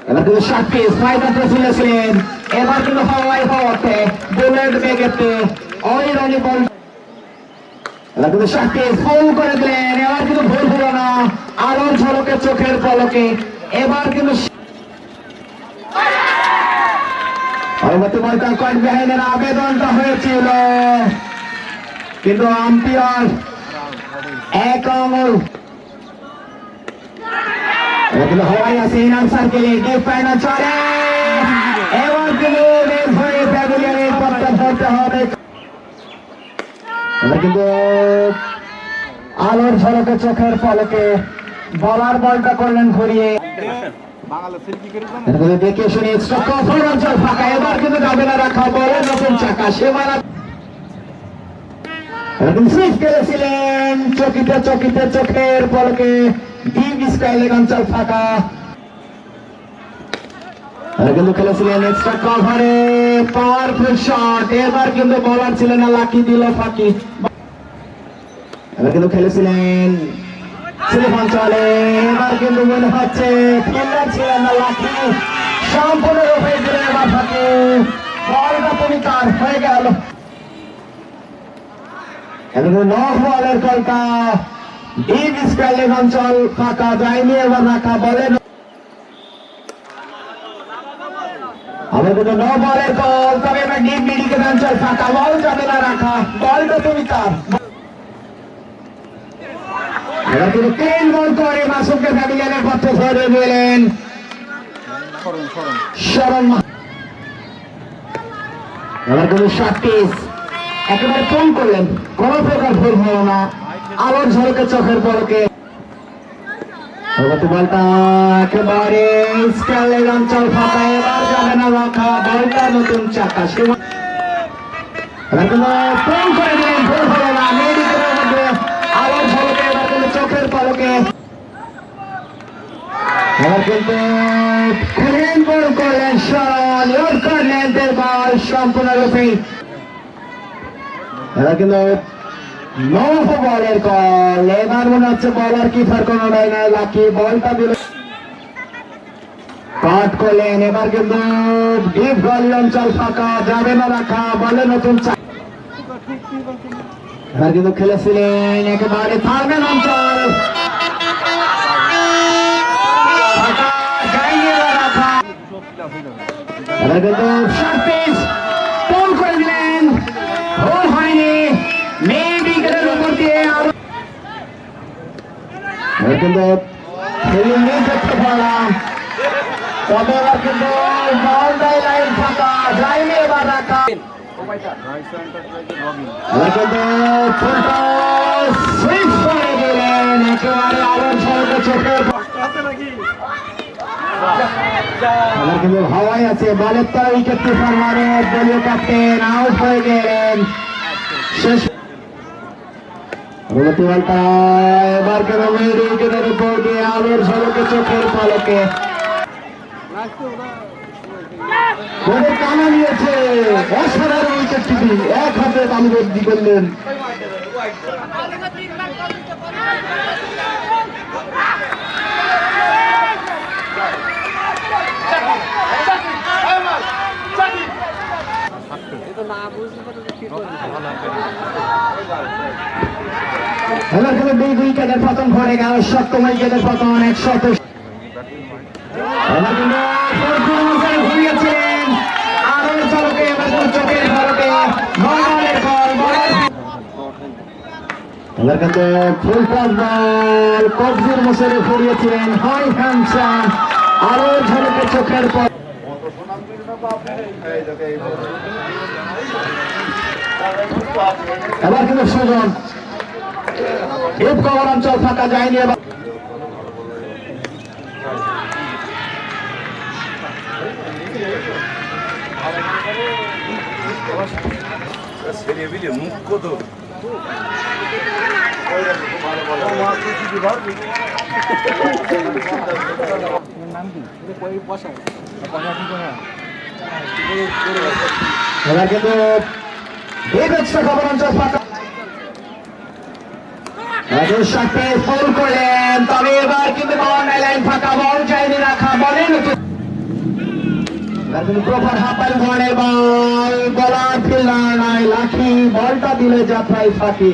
এবার কিন্তু সাতটি স্পাইডারটা তুলেছিলেন, এবার কিন্তু হওয়াতে বুলেট বেগেতে অনিরনি বল, এবার কিন্তু সাতটি ফোন করে দিলেন, এবার কিন্তু ভুল হলো না, আলোর ঝলকে চোখের পলকে এবার কিন্তু পরবর্তী বলটা কয়েক বেহাইনের আবেদনটা হয়েছিল, কিন্তু আম্পায়ার এক আঙুল কিন্তু হওয়াই আছে ইনার সার্কেলে ডিপ ফাইনাল চলে, এবার কিন্তু বের হয়ে প্যাভিলিয়নের পথটা ধরতে হবে। এবার কিন্তু আলোর ঝলকে চোখের পলকে বলার বলটা করলেন ঘুরিয়ে, দেখে শুনে অঞ্চল ফাঁকা, এবার কিন্তু যাবে না রাখা বলে নতুন চাকা সীমানা খেলেছিলেন চকিতে চকিতে চোখের পলকে ডিপ স্টাইলের অঞ্চল ফাঁকা, কিন্তু খেলেছিলেন এক্সট্রা কভারে পাওয়ারফুল শট, এবার কিন্তু বলার ছিলেন না, লাকি দিল ফাঁকি, এবার কিন্তু খেলেছিলেন স্লিপ অঞ্চলে, এবার কিন্তু মনে হচ্ছে ফিল্ডার ছিলেন না, লাকি সম্পূর্ণরূপে দিলেন এবার ফাঁকি, বলটা পরিকার হয়ে গেল, বলের কলকা ডিপ স্টাইলের অঞ্চল ফাঁকা যায়নি, এবার রাখা বলেন আমাদের কিন্তু বলের কল, তবে এবার ডিপ মিডিকেল অঞ্চল ফাঁকা, বল যাবে না রাখা, বলটা তুমি কার, এবার কিন্তু 3 বল করে মাসুমকে প্যাভিলিয়নের পথে ধরে দিলেন শরণ, এবার কিন্তু 7 পিস একেবারে কম করলেন, কোন প্রকার ভুল হলো না, আলোর ঝলকে চোখের পলকে বলটা একেবারে স্টাইলের অঞ্চল ফাঁকা, এবার যাবে না রাখা, বলটা নতুন চাকা এবার কিন্তু কম করে দিলেন, ভুল হলো না, মেডিকেলের মধ্যে আলোর ঝলকে এবার কিন্তু চোখের পলকে, এবার কিন্তু ক্লিন বল করলেন শরণ, লোড করলেন বল সম্পূর্ণরূপে, এবার কিন্তু বলের কল, এবার মনে হচ্ছে বলার কি ফার কোনো নাই না, লাকি বলটা দিল কাট করলেন, এবার কিন্তু ডিপ গলি অঞ্চল ফাঁকা যাবে না রাখা, বলে নতুন এবার কিন্তু খেলেছিলেন একেবারে থার্মেন অঞ্চল ফাঁকা যায়নি রাখা, এবার কিন্তু 7 পিস গোল করে দিলেন, গোল হয়নি, মেডিকেলের উপর দিয়ে কিন্তু দেখতে পেলাম, তবে এবার কিন্তু বাউন্ডারি লাইন ফাঁকা যায়নি, এবার রাখা একেবারে আলোর ঝলকে চোখের কিন্তু হাওয়াই আছে, বলের তারা উইকেট কিপার মানে দলীয় ক্যাপ্টেন আউট হয়ে গেলেন শেষ, এবার কেন উইকেটের উপর দিয়ে আলোর ঝলকে চোখের পলকে টানা নিয়েছে, অসাধারণ উইকেট টিপি, এক হাতে তালুবন্দি করলেন, এবার কিন্তু 2 উইকেটের পতন ঘটে গেল, 7ম উইকেটের পতন 100, এবার কিন্তু ঘুরিয়েছিলেন আলোর ঝলকে, এবার চোখের ঝলকে বলের বল, এবার কিন্তু ফুল টস বল কবজির মোশনে ঘুরিয়েছিলেন হাই হ্যান্ডসাম, আলোর ঝলকে চোখের পল, এবার কিন্তু সুজন ডিপ কভার অঞ্চল ফাঁকা যায়নি, এবার এবার কিন্তু খবর অঞ্চল ফাঁকা, ফোন করলেন, তবে এবার কিন্তু বাউন্ডারি লাইন ফাঁকা, বল যায়নি রাখা, বলেন প্রপার হাফার ধরনের বল, বলার ফিল্ডার নাই লাখি, বলটা দিলে যাত্রায় ফাঁকি।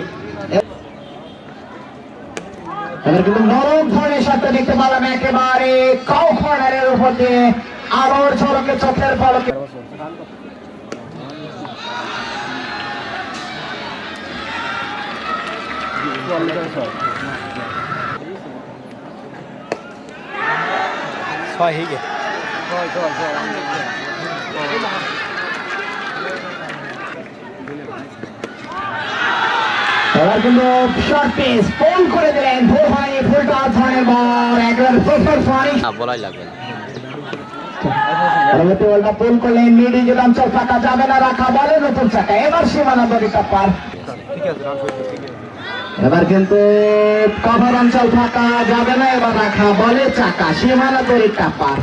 এবার কিন্তু নরম ধরনের সাথে দেখতে পেলাম একেবারে কাউ কর্নারের উপর দিয়ে আলোর ঝলকে চোখের পলকে এবার কিন্তু শর্ট পিচ পোল করে দিলেন, ভুল হয়নি, ফুলটা ধরনের বল একবার প্রপার ফানি বলাই লাগবে না। পরবর্তী বলটা পোল করলেন, মিডিল অঞ্চল ফাঁকা যাবে না, রাখা বলে নতুন চাকা, এবার সীমানা দড়িটা পার। এবার কিন্তু কভার অঞ্চল ফাঁকা যাবে না, এবার রাখা বলে চাকা, সীমানা দড়িটা পার।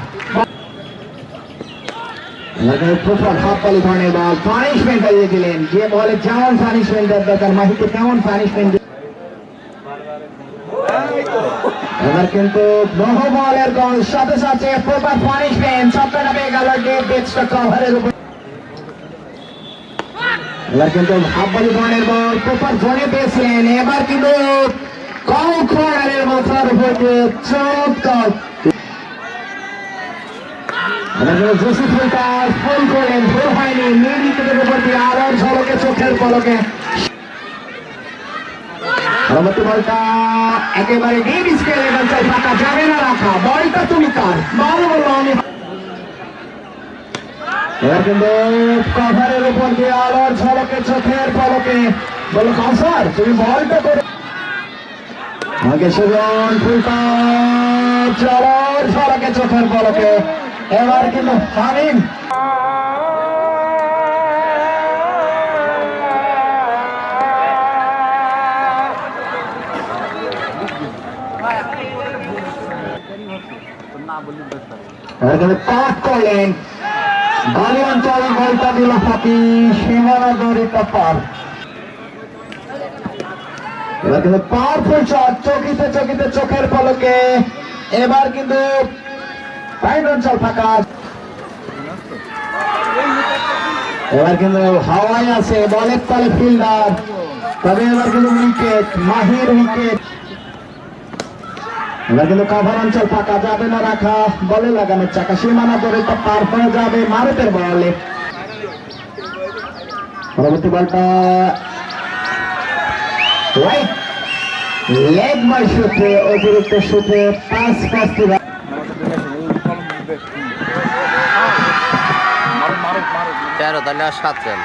হাফ বল ধরনের বল, পানিশমেন্ট দিয়ে দিলেন, যে বলে যেমন পানিশমেন্টের দরকার মাহিকে তেমন পানিশমেন্ট। এবার কিন্তু বহু বলের গোল, সাথে সাথে প্রপার পানিশমেন্ট, সবটা পেয়ে গেল ডেপটা কভারের উপর। এবার কিন্তু হাফ বল ধরনের বল প্রপার জোনে পেয়েছিলেন, এবার কিন্তু কম কর্নারের মাথার উপর দিয়ে চমৎকার ফোন করলেন, ভুল হয়নি, মিডিকেটের উপর দিয়ে আলোর ঝলকে চোখের পলকে পরবর্তী বলটা একেবারে ডিপ স্কেলে ফাঁকা যাবে না, রাখা বলটা তুমি কার বল বললো আমি। এবার কিন্তু কভারের উপর দিয়ে আলোর ঝলকে চোখের পলকে বলো কাউসার তুমি বলটা করে আগে সুজন ফুলটা চলার ঝলকে চোখের পলকে। এবার কিন্তু হামিম পাক করলেন, বালি অঞ্চল বলটা দিল ফাঁকি, সীমানা দড়িটা পার। এবার কিন্তু পাওয়ারফুল শট, চকিতে চকিতে চোখের পলকে, এবার কিন্তু বাইরের অঞ্চল ফাঁকা, এবার কিন্তু হাওয়ায় আছে বলের তলে ফিল্ডার, তবে এবার কিন্তু উইকেট, মাহির উইকেট। এবার কিন্তু কাভার অঞ্চল ফাঁকা যাবে না, রাখা বলে লাগানোর চাকা, সীমানা দড়িটা পার হয়ে যাবে মারুতের বলে। পরবর্তী বলটা লেগ বাই সূত্রে, অতিরিক্ত সূত্রে 5 তেরো তাহলে আর 7 রান।